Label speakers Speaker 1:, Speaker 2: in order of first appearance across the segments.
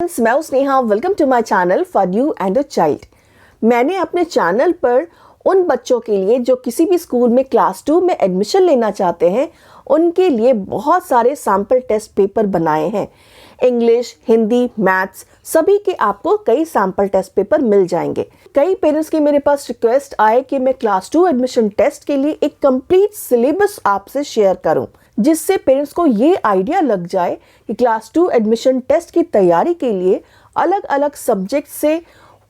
Speaker 1: Friends, मैं हूं Sneha. Welcome to my channel for you and a child. मैंने अपने चैनल पर उन बच्चों के लिए जो किसी भी स्कूल में क्लास 2 में एडमिशन लेना चाहते हैं, उनके लिए बहुत सारे सैम्पल टेस्ट पेपर बनाए हैं। इंग्लिश, हिंदी, मैथ्स सभी के आपको कई सैम्पल टेस्ट पेपर मिल जाएंगे। कई पेरेंट्स की मेरे पास रिक्वेस्ट आए कि मैं क्लास 2 एडमिशन टेस्ट के लिए एक कंप्लीट सिलेबस आपसे शेयर करूं, जिससे पेरेंट्स को ये आइडिया लग जाए कि क्लास 2 एडमिशन टेस्ट की तैयारी के लिए अलग अलग सब्जेक्ट से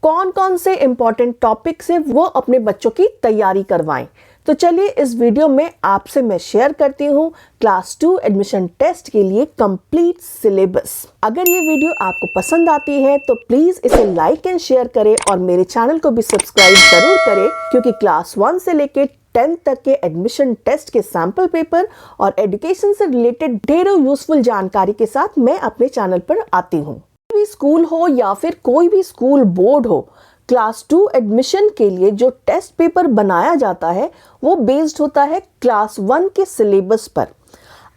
Speaker 1: कौन कौन से इम्पॉर्टेंट टॉपिक से वो अपने बच्चों की तैयारी करवाएं। तो चलिए इस वीडियो में आपसे मैं शेयर करती हूँ क्लास 2 एडमिशन टेस्ट के लिए कंप्लीट सिलेबस। अगर ये वीडियो आपको पसंद आती है तो प्लीज इसे लाइक एंड शेयर करें और मेरे चैनल को भी सब्सक्राइब जरूर करें, क्योंकि क्लास 1 से लेके 10th तक के एडमिशन टेस्ट के सैंपल पेपर और एजुकेशन से रिलेटेड ढेरों यूजफुल जानकारी के साथ मैं अपने चैनल पर आती हूँ। कोई भी स्कूल हो या फिर कोई भी स्कूल बोर्ड हो, क्लास 2 एडमिशन के लिए जो टेस्ट पेपर बनाया जाता है वो बेस्ड होता है क्लास 1 के सिलेबस पर।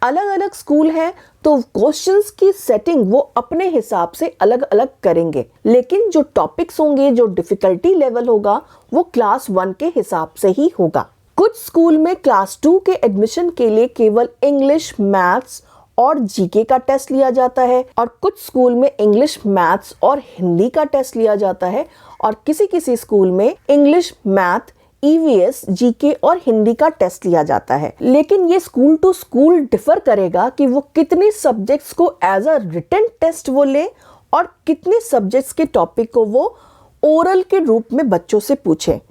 Speaker 1: अलग अलग स्कूल हैं तो क्वेश्चंस की सेटिंग वो अपने हिसाब से अलग अलग करेंगे, लेकिन जो टॉपिक्स होंगे, जो डिफिकल्टी लेवल होगा, वो क्लास 1 के हिसाब से ही होगा। कुछ स्कूल में क्लास 2 के एडमिशन के लिए केवल इंग्लिश, मैथ्स और जीके का टेस्ट लिया जाता है, और कुछ स्कूल में इंग्लिश, मैथ्स और हिंदी का टेस्ट लिया जाता है, और किसी किसी स्कूल में इंग्लिश, मैथ, ईवीएस, जीके और हिंदी का टेस्ट लिया जाता है। लेकिन ये स्कूल टू स्कूल डिफर करेगा कि वो कितने सब्जेक्ट्स को एज अ रिटन टेस्ट वो ले और कितने सब्जेक्ट्स के टॉपिक को वो ओरल के रूप में बच्चों से पूछे।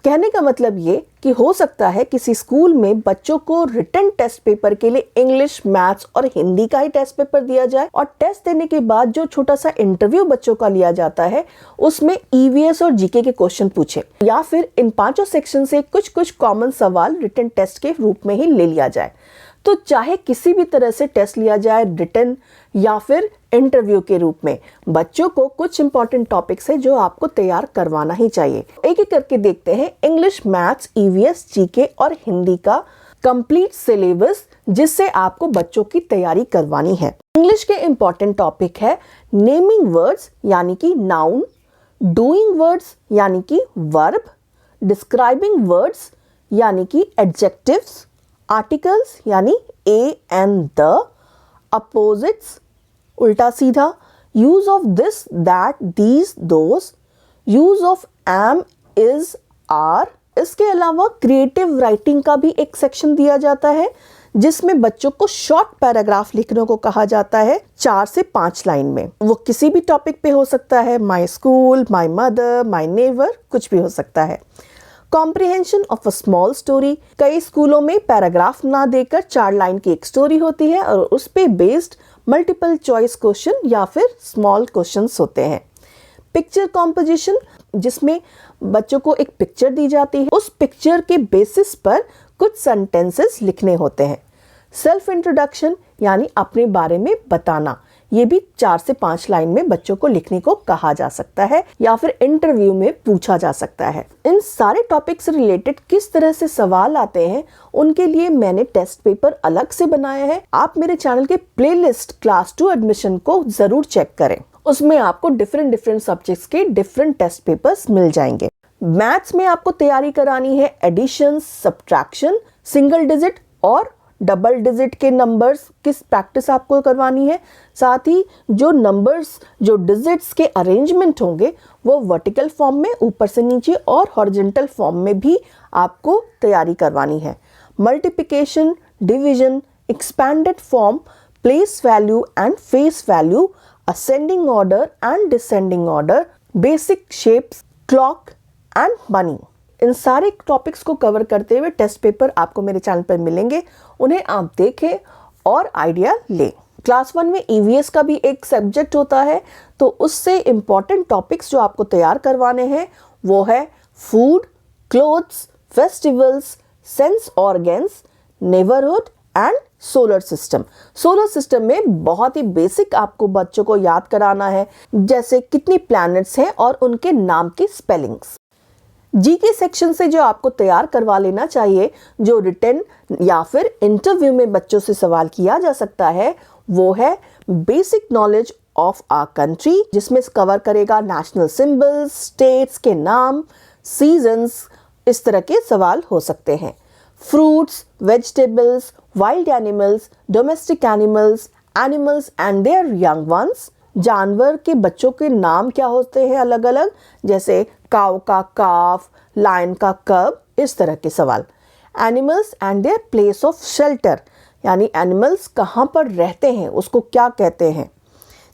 Speaker 1: कहने का मतलब ये कि हो सकता है किसी स्कूल में बच्चों को रिटन टेस्ट पेपर के लिए इंग्लिश, मैथ्स और हिंदी का ही टेस्ट पेपर दिया जाए, और टेस्ट देने के बाद जो छोटा सा इंटरव्यू बच्चों का लिया जाता है उसमें ईवीएस और जीके के क्वेश्चन पूछे, या फिर इन पांचों सेक्शन से कुछ कुछ कॉमन सवाल रिटन टेस्ट के रूप में ही ले लिया जाए। तो चाहे किसी भी तरह से टेस्ट लिया जाए, रिटन या फिर इंटरव्यू के रूप में, बच्चों को कुछ इंपॉर्टेंट टॉपिक्स है जो आपको तैयार करवाना ही चाहिए। एक एक करके देखते हैं इंग्लिश, मैथ्स, ईवीएस, जीके और हिंदी का कंप्लीट सिलेबस, जिससे आपको बच्चों की तैयारी करवानी है। इंग्लिश के इंपॉर्टेंट टॉपिक है नेमिंग वर्ड्स यानी कि नाउन, डूइंग वर्ड्स यानी कि वर्ब, डिस्क्राइबिंग वर्ड्स यानी कि एडजेक्टिव्स, आर्टिकल्स यानी ए एंड द, अपोजिट्स उल्टा सीधा, use of this, that, these, those, use of am, is, are. इसके अलावा क्रिएटिव राइटिंग का भी एक सेक्शन दिया जाता है, जिसमें बच्चों को शॉर्ट पैराग्राफ लिखने को कहा जाता है 4 से 5 लाइन में। वो किसी भी टॉपिक पे हो सकता है, my school, my mother, my neighbour, कुछ भी हो सकता है। Comprehension of a small story, कई स्कूलों में पैराग्राफ ना देकर 4 लाइन की एक स्टोरी होती है और उस पे बेस्ड मल्टीपल चॉइस क्वेश्चन या फिर स्मॉल क्वेश्चंस होते हैं। पिक्चर कॉम्पोजिशन, जिसमें बच्चों को एक पिक्चर दी जाती है, उस पिक्चर के बेसिस पर कुछ सेंटेंसेस लिखने होते हैं। सेल्फ इंट्रोडक्शन यानी अपने बारे में बताना, ये भी 4 से 5 लाइन में बच्चों को लिखने को कहा जा सकता है या फिर इंटरव्यू में पूछा जा सकता है। इन सारे टॉपिक से रिलेटेड किस तरह से सवाल आते हैं, उनके लिए मैंने टेस्ट पेपर अलग से बनाया है। आप मेरे चैनल के प्लेलिस्ट क्लास 2 एडमिशन को जरूर चेक करें, उसमें आपको डिफरेंट सब्जेक्ट्स के डिफरेंट टेस्ट पेपर्स मिल जाएंगे। मैथ्स में आपको तैयारी करानी है एडिशन, सब्ट्रैक्शन, सिंगल डिजिट और डबल डिजिट के नंबर्स की प्रैक्टिस आपको करवानी है। साथ ही जो नंबर्स, जो डिजिट्स के अरेंजमेंट होंगे वो वर्टिकल फॉर्म में ऊपर से नीचे और हॉरिजॉन्टल फॉर्म में भी आपको तैयारी करवानी है। Multiplication, division, expanded form, place value and face value, ascending order and descending order, basic shapes, clock and money, इन सारे टॉपिक्स को कवर करते हुए टेस्ट पेपर आपको मेरे चैनल पर मिलेंगे। उन्हें आप देखें और आइडिया लें। क्लास 1 में ईवीएस का भी एक सब्जेक्ट होता है, तो उससे इंपॉर्टेंट टॉपिक्स जो आपको तैयार करवाने हैं वो है food, clothes, festivals, sense organs, neighbourhood and solar system. Solar system में बहुत ही बेसिक आपको बच्चों को याद कराना है, जैसे कितनी प्लैनेट्स हैं और उनके नाम की स्पेलिंग्स। जीके सेक्शन से जो आपको तैयार करवा लेना चाहिए, जो रिटन या फिर इंटरव्यू में बच्चों से सवाल किया जा सकता है, वो है basic knowledge of a country, जिसमें कवर करेगा नेशनल सिंबल्स, स्टेट्स के नाम, सीजन्स, इस तरह के सवाल हो सकते हैं। Fruits, vegetables, wild animals, domestic animals, animals and there young ones, जानवर के बच्चों के नाम क्या होते हैं अलग अलग, जैसे काऊ का काफ, लायन का कब, इस तरह के सवाल। Animals and their place of shelter, यानी एनिमल्स कहाँ पर रहते हैं, उसको क्या कहते हैं,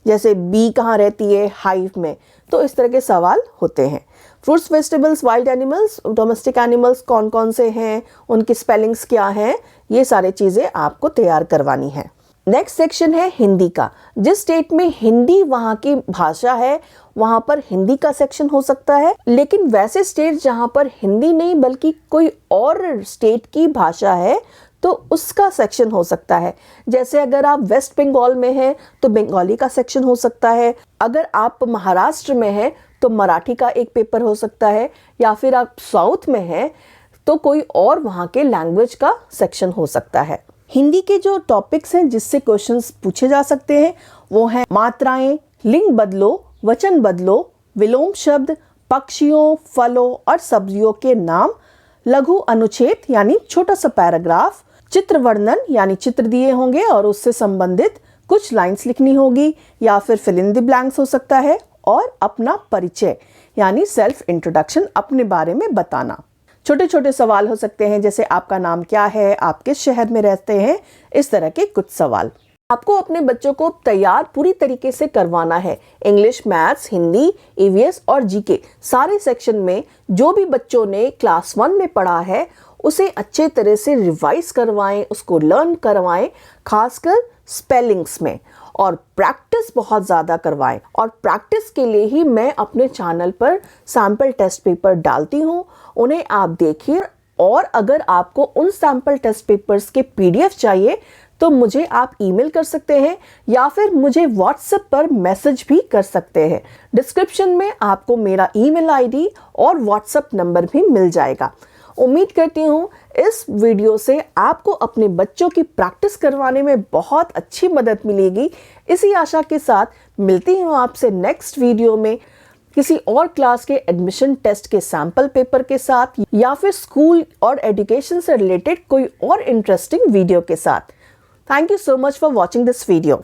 Speaker 1: जैसे बी कहाँ रहती है, हाइव में, तो इस तरह के सवाल होते हैं। Fruits, vegetables, wild animals, domestic animals कौन कौन से हैं, उनकी स्पेलिंग्स क्या हैं, ये सारी चीज़ें आपको तैयार करवानी है। नेक्स्ट सेक्शन है हिंदी का। जिस स्टेट में हिंदी वहाँ की भाषा है वहाँ पर हिंदी का सेक्शन हो सकता है, लेकिन वैसे स्टेट जहाँ पर हिंदी नहीं बल्कि कोई और स्टेट की भाषा है तो उसका सेक्शन हो सकता है। जैसे अगर आप वेस्ट बंगाल में हैं तो बंगाली का सेक्शन हो सकता है, अगर आप महाराष्ट्र में हैं तो मराठी का एक पेपर हो सकता है, या फिर आप साउथ में हैं तो कोई और वहाँ के लैंग्वेज का सेक्शन हो सकता है। हिंदी के जो टॉपिक्स हैं जिससे क्वेश्चंस पूछे जा सकते हैं वो हैं मात्राएं, लिंग बदलो, वचन बदलो, विलोम शब्द, पक्षियों, फलों और सब्जियों के नाम, लघु अनुच्छेद यानी छोटा सा पैराग्राफ, चित्र वर्णन यानी चित्र दिए होंगे और उससे संबंधित कुछ लाइंस लिखनी होगी, या फिर फिल इन द ब्लैंक्स हो सकता है, और अपना परिचय यानी सेल्फ इंट्रोडक्शन, अपने बारे में बताना। छोटे छोटे सवाल हो सकते हैं जैसे आपका नाम क्या है, आप किस शहर में रहते हैं, इस तरह के कुछ सवाल। आपको अपने बच्चों को तैयार पूरी तरीके से करवाना है। इंग्लिश, मैथ्स, हिंदी, ईवीएस और जीके सारे सेक्शन में जो भी बच्चों ने क्लास 1 में पढ़ा है उसे अच्छे तरह से रिवाइज करवाएं, उसको लर्न करवाएं, खासकर स्पेलिंग्स में, और प्रैक्टिस बहुत ज़्यादा करवाएं। और प्रैक्टिस के लिए ही मैं अपने चैनल पर सैम्पल टेस्ट पेपर डालती हूँ, उन्हें आप देखिए। और अगर आपको उन सैम्पल टेस्ट पेपर्स के पीडीएफ चाहिए तो मुझे आप ईमेल कर सकते हैं या फिर मुझे व्हाट्सएप पर मैसेज भी कर सकते हैं। डिस्क्रिप्शन में आपको मेरा ईमेल आईडी और व्हाट्सएप नंबर भी मिल जाएगा। उम्मीद करती हूँ इस वीडियो से आपको अपने बच्चों की प्रैक्टिस करवाने में बहुत अच्छी मदद मिलेगी। इसी आशा के साथ मिलती हूँ आपसे नेक्स्ट वीडियो में किसी और क्लास के एडमिशन टेस्ट के सैंपल पेपर के साथ, या फिर स्कूल और एजुकेशन से रिलेटेड कोई और इंटरेस्टिंग वीडियो के साथ। Thank you so much for watching this video.